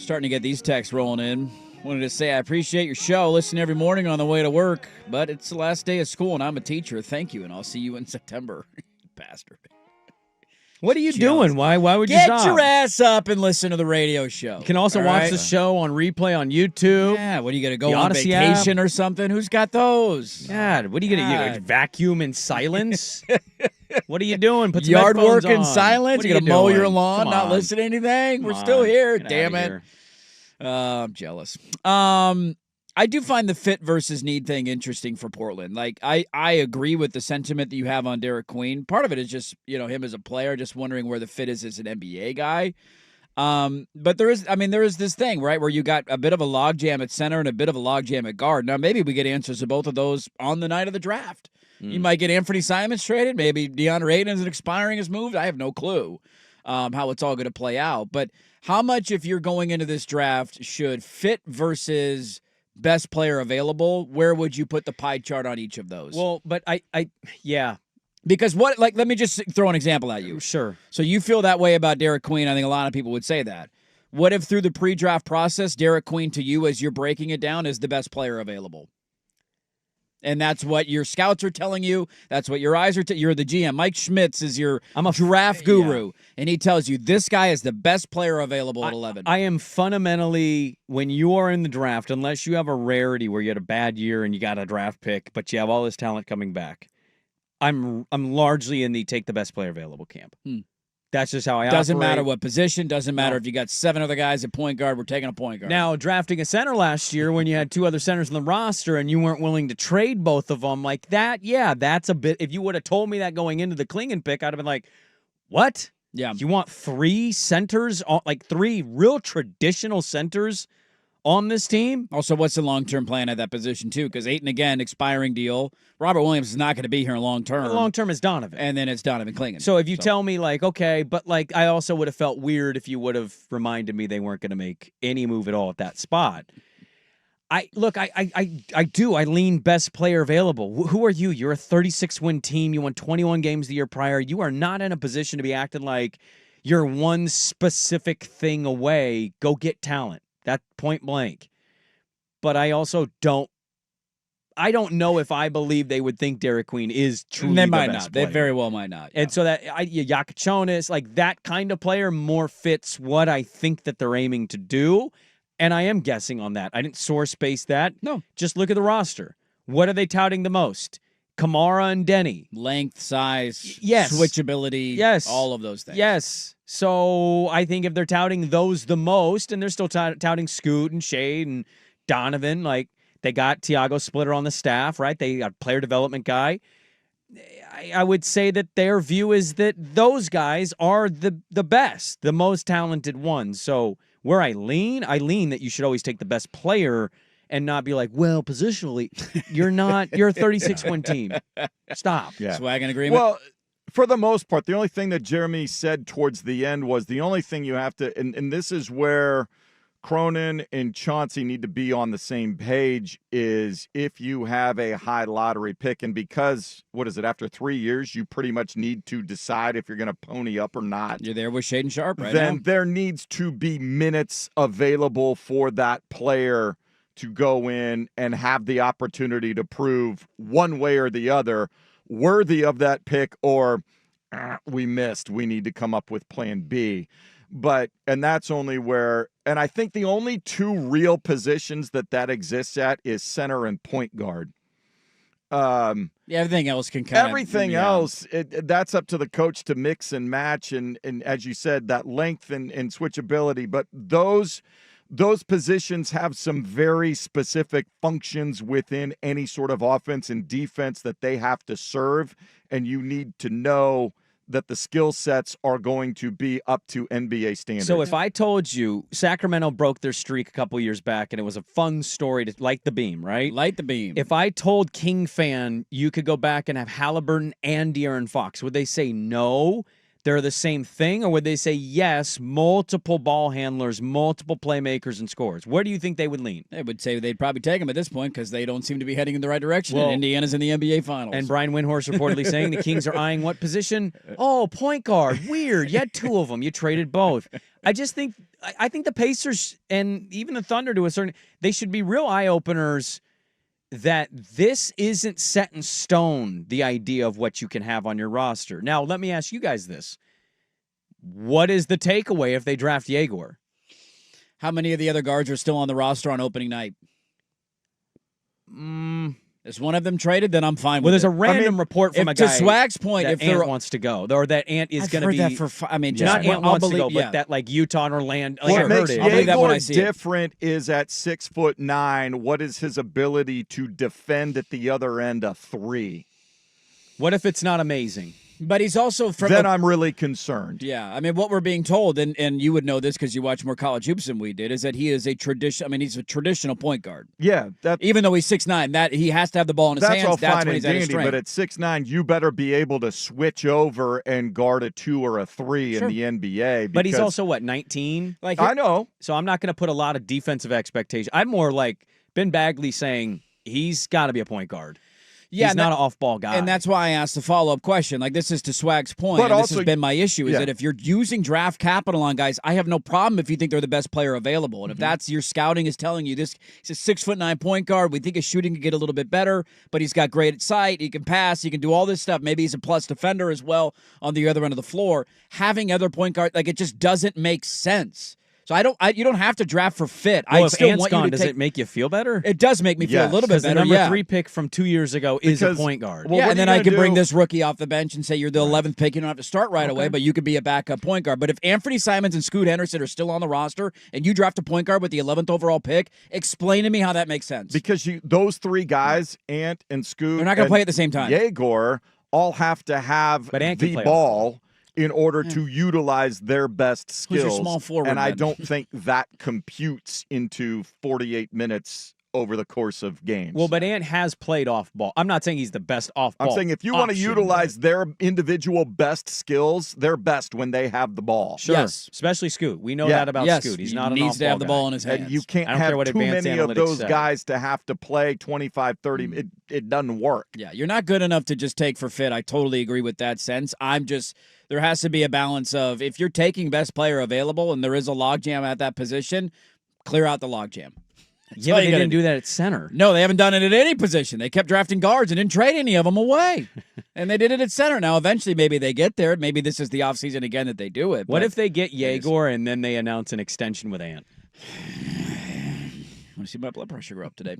Starting to get these texts rolling in. Wanted to say I appreciate your show. Listen every morning on the way to work, but it's the last day of school and I'm a teacher. Thank you, and I'll see you in September. Bastard. What are you doing? Why would you stop? Get your ass up and listen to the radio show. You can also watch the show on replay on YouTube. Yeah, what are you going to go The on Odyssey vacation or something? Who's got those? God, what are you going to vacuum in silence? What are you doing? Put some yard headphones work in on. silence? What are You going to mow doing? your lawn, Come not on. listen to anything? Come We're still here. Get Damn outta it. here. I'm jealous. I do find the fit versus need thing interesting for Portland. Like, I agree with the sentiment that you have on Derek Queen. Part of it is just, him as a player, just wondering where the fit is as an NBA guy. But there is this thing, right, where you got a bit of a logjam at center and a bit of a logjam at guard. Now, maybe we get answers to both of those on the night of the draft. You might get Anthony Simons traded. Maybe DeAndre Ayton is expiring his move. I have no clue how it's all going to play out. But how much, if you're going into this draft, should fit versus best player available, where would you put the pie chart on each of those? Well, but yeah. Because let me just throw an example at you. Sure. So you feel that way about Derek Queen. I think a lot of people would say that. What if through the pre-draft process, Derek Queen to you, as you're breaking it down, is the best player available? And that's what your scouts are telling you. That's what your eyes are you're the GM. Mike Schmitz is your draft guru. And he tells you this guy is the best player available at 11. I am fundamentally, when you are in the draft, unless you have a rarity where you had a bad year and you got a draft pick, but you have all this talent coming back, I'm largely in the take the best player available camp. That's just how I operate. Doesn't matter what position. Doesn't matter if you got 7 other guys at point guard. We're taking a point guard. Now, drafting a center last year when you had 2 other centers on the roster and you weren't willing to trade both of them like that, yeah, that's a bit. If you would have told me that going into the Klingon pick, I'd have been like, what? Yeah. You want 3 centers, like 3 real traditional centers on this team? Also, what's the long-term plan at that position, too? Because Ayton, again, expiring deal. Robert Williams is not going to be here long-term. Well, long-term is Donovan. And then it's Donovan Klingon. So if you tell me, like, okay, but, like, I also would have felt weird if you would have reminded me they weren't going to make any move at all at that spot. I do. I lean best player available. Who are you? You're a 36-win team. You won 21 games the year prior. You are not in a position to be acting like you're one specific thing away. Go get talent. That point blank. But I also don't know if I believe they would think Derek Queen is truly they the might best not. player. They very well might not. Yeah. And so that Yakachonis, like that kind of player more fits what I think that they're aiming to do. And I am guessing on that. I didn't source base that. No. Just look at the roster. What are they touting the most? Kamara and Denny. Length, size, yes. switchability, yes. all of those things. Yes. So I think if they're touting those the most, and they're still touting Scoot and Shade and Donovan, like they got Tiago Splitter on the staff, right? They got a player development guy. I would say that their view is that those guys are the best, the most talented ones. So where I lean that you should always take the best player and not be like, well, positionally, you're not. You're a 36-win team. Stop. Yeah. Swag and agreement? Well, for the most part, the only thing that Jeremy said towards the end was the only thing you have to, and this is where Cronin and Chauncey need to be on the same page, is if you have a high lottery pick, and because, after 3 years, you pretty much need to decide if you're going to pony up or not. You're there with Shaden Sharp right then now. There needs to be minutes available for that player to go in and have the opportunity to prove one way or the other worthy of that pick, or we missed. We need to come up with plan B. And that's only where, and I think the only 2 real positions that exists at is center and point guard. Everything else can kind everything else, that's up to the coach to mix and match, and as you said, that length and switchability. But those positions have some very specific functions within any sort of offense and defense that they have to serve, and you need to know that the skill sets are going to be up to NBA standards. So if I told you Sacramento broke their streak a couple years back and it was a fun story to light the beam, right? Light the beam. If I told King fan you could go back and have Halliburton and De'Aaron Fox, would they say no? they're the same thing, or would they say yes, multiple ball handlers, multiple playmakers and scores? Where do you think they would lean? They would say they'd probably take him at this point because they don't seem to be heading in the right direction. Well, and Indiana's in the NBA Finals. And Brian Windhorst reportedly saying the Kings are eyeing what position? Oh, point guard. Weird. You had two of them. You traded both. I just think I think the Pacers and even the Thunder to a certain they should be real eye openers that this isn't set in stone, the idea of what you can have on your roster. Now, let me ask you guys this. What is the takeaway if they draft Yegor? How many of the other guards are still on the roster on opening night? Is one of them traded? Then I'm fine with it. Well, there's a random report from a guy to Swag's point, that if Ant wants to go, or that Ant is going to be. That for I mean, not Ant wants to go, yeah. but that like Utah and Orlando. What makes I'll believe that when I Yegor see it. different is at 6'9". What is his ability to defend at the other end of three? What if it's not amazing? But he's also from. Then I'm really concerned. Yeah, I mean, what we're being told, and you would know this because you watch more college hoops than we did, is that he is a tradition. I mean, he's a traditional point guard. Yeah, Even though he's 6'9", that he has to have the ball in his that's hands. all That's fine when and he's at his dandy. strength. But at 6'9", you better be able to switch over and guard a 2 or a 3 Sure. in the NBA. But he's also what 19. Like I know. So I'm not going to put a lot of defensive expectation. I'm more like Ben Bagley saying he's got to be a point guard. Yeah, he's not an off-ball guy. And that's why I asked the follow-up question. Like, this is to Swag's point, But and this also- has been my issue, is yeah. that if you're using draft capital on guys, I have no problem if you think they're the best player available. And if that's your scouting is telling you this, he's a 6'9" point guard. We think his shooting can get a little bit better, but he's got great sight. He can pass. He can do all this stuff. Maybe he's a plus defender as well on the other end of the floor. Having other point guard, like, it just doesn't make sense. So you don't have to draft for fit. well, I if still Ant's want gone, you to does take. it make you feel better? It does make me feel a Yes. little bit Because the better. number yeah. 3 pick from 2 years ago is a Because- point guard. well, Yeah, what and are then you I gonna can bring do? this rookie off the bench and say you're the 11th pick. You don't have to start right away, Okay. but you could be a backup point guard. But if Anthony Simons and Scoot Henderson are still on the roster and you draft a point guard with the 11th overall pick, explain to me how that makes sense. Because those three guys, Ant and Scoot, They're not going to and play at the same time. Yegor, all have to have But Ant can the play ball in order to utilize their best Who's skills. your small forward, and I then? don't think that computes into 48 minutes over the course of games. Well, but Ant has played off ball. I'm not saying he's the best off ball. I'm saying if you want to option, utilize their individual best skills, they're best when they have the ball. Sure. Yes. Especially Scoot. We know Yeah. that about yes, Scoot. He's he not an needs off-ball to have the guy. ball in his hands. And you can't I don't care have what too advanced many of analytics those say. guys to have to play 25, 30. It doesn't work. Yeah, you're not good enough to just take for fit. I totally agree with that sense. There has to be a balance of if you're taking best player available and there is a logjam at that position, clear out the logjam. Yeah, all but you they gotta didn't do that at center. No, they haven't done it at any position. They kept drafting guards and didn't trade any of them away. And they did it at center. Now, eventually, maybe they get there. Maybe this is the offseason again that they do it. What but if they get Yegor and then they announce an extension with Ant? I want to see my blood pressure go up today.